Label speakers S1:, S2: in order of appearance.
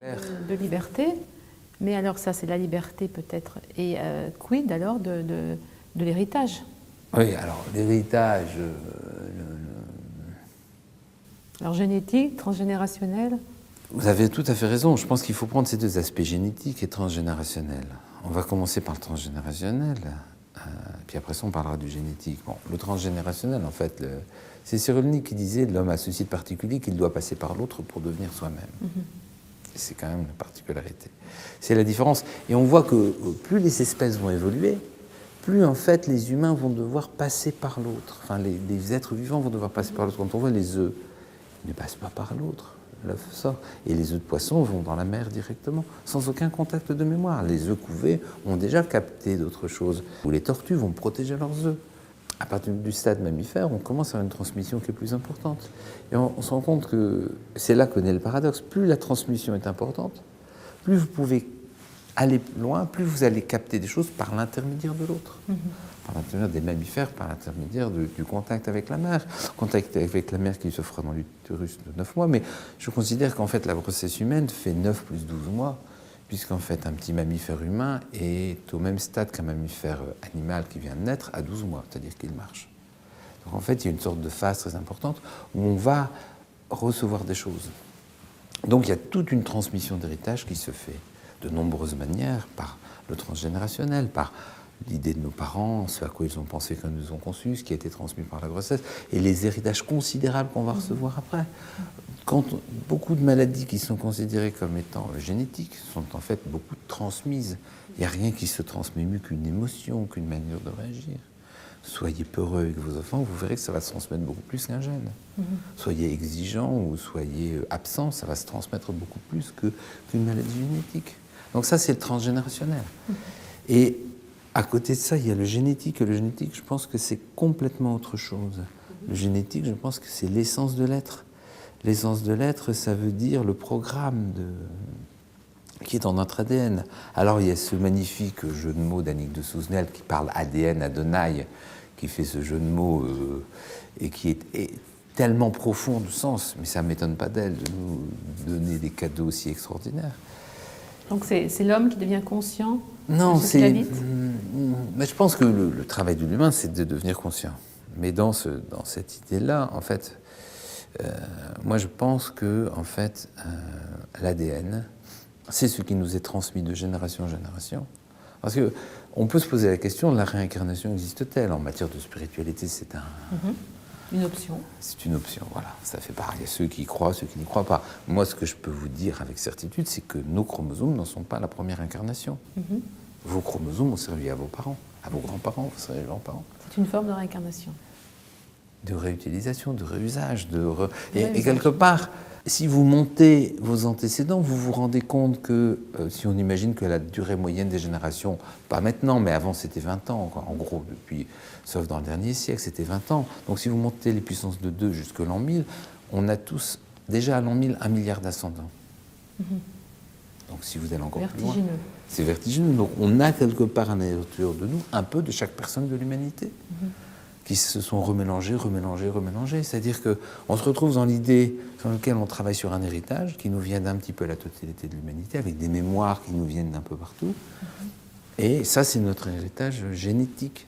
S1: de liberté. Mais alors ça, c'est la liberté peut-être. Et quid alors de l'héritage?
S2: Oui, alors l'héritage...
S1: Alors génétique, transgénérationnel?
S2: Vous avez tout à fait raison. Je pense qu'il faut prendre ces deux aspects, génétique et transgénérationnel. On va commencer par le transgénérationnel, puis après ça on parlera du génétique. Bon, le transgénérationnel, en fait, c'est Cyrulnik qui disait « l'homme a ceci de particulier qu'il doit passer par l'autre pour devenir soi-même ». C'est quand même une particularité. C'est la différence. Et on voit que plus les espèces vont évoluer, plus en fait les humains vont devoir passer par l'autre. Enfin, les êtres vivants vont devoir passer par l'autre. Quand on voit les œufs, ils ne passent pas par l'autre. L'œuf sort. Et les œufs de poisson vont dans la mer directement, sans aucun contact de mémoire. Les œufs couvés ont déjà capté d'autres choses. Ou les tortues vont protéger leurs œufs. À partir du stade mammifère, on commence à avoir une transmission qui est plus importante. Et on se rend compte que c'est là que naît le paradoxe. Plus la transmission est importante, plus vous pouvez aller loin, plus vous allez capter des choses par l'intermédiaire de l'autre. Par l'intermédiaire des mammifères, par l'intermédiaire du contact avec la mère. Contact avec la mère qui se fera dans l'utérus de 9 mois. Mais je considère qu'en fait, la grossesse humaine fait 9 plus 12 mois, puisqu'en fait, un petit mammifère humain est au même stade qu'un mammifère animal qui vient de naître à 12 mois, c'est-à-dire qu'il marche. Donc en fait, il y a une sorte de phase très importante où on va recevoir des choses. Donc il y a toute une transmission d'héritage qui se fait de nombreuses manières, par le transgénérationnel, par l'idée de nos parents, ce à quoi ils ont pensé quand ils nous ont conçus, ce qui a été transmis par la grossesse, et les héritages considérables qu'on va recevoir après. Quand beaucoup de maladies qui sont considérées comme étant génétiques sont en fait beaucoup transmises. Il n'y a rien qui se transmet mieux qu'une émotion, qu'une manière de réagir. Soyez peureux avec vos enfants, vous verrez que ça va se transmettre beaucoup plus qu'un gène. Soyez exigeant ou soyez absent, ça va se transmettre beaucoup plus qu'une maladie génétique. Donc ça, c'est le transgénérationnel. Et à côté de ça, il y a le génétique. Et le génétique, je pense que c'est complètement autre chose. Le génétique, je pense que c'est l'essence de l'être. L'essence de l'être, ça veut dire le programme qui est dans notre ADN. Alors, il y a ce magnifique jeu de mots d'Annick de Souzenel qui parle ADN, Adonai, qui fait ce jeu de mots et qui est tellement profond de sens, mais ça ne m'étonne pas d'elle de nous donner des cadeaux aussi extraordinaires.
S1: Donc c'est l'homme qui devient conscient
S2: non,
S1: de ce qu'il habite?
S2: Mais je pense que le travail de l'humain, c'est de devenir conscient. Mais dans cette idée-là, en fait, moi je pense que en fait, l'ADN, c'est ce qui nous est transmis de génération en génération. Parce qu'on peut se poser la question, la réincarnation existe-t-elle? En matière de spiritualité, c'est
S1: une option. C'est
S2: une option, voilà. Ça fait pareil. Il y a ceux qui y croient, ceux qui n'y croient pas. Moi, ce que je peux vous dire avec certitude, c'est que nos chromosomes n'en sont pas la première incarnation. Vos chromosomes ont servi à vos parents, à vos grands-parents, vous serez les grands-parents.
S1: C'est une forme de réincarnation.
S2: De réutilisation, de réusage. Et quelque part, si vous montez vos antécédents, vous vous rendez compte que, si on imagine que la durée moyenne des générations, pas maintenant, mais avant c'était 20 ans, quoi. En gros, depuis, sauf dans le dernier siècle, c'était 20 ans. Donc si vous montez les puissances de 2 jusqu'à l'an 1000, on a tous, déjà à l'an 1000, 1 milliard d'ascendants. Donc si vous allez encore plus loin, c'est vertigineux. Donc on a quelque part à l'intérieur de nous un peu de chaque personne de l'humanité. Qui se sont remélangés. C'est-à-dire qu'on se retrouve dans l'idée sur laquelle on travaille sur un héritage qui nous vient d'un petit peu la totalité de l'humanité, avec des mémoires qui nous viennent d'un peu partout. Et ça, c'est notre héritage génétique.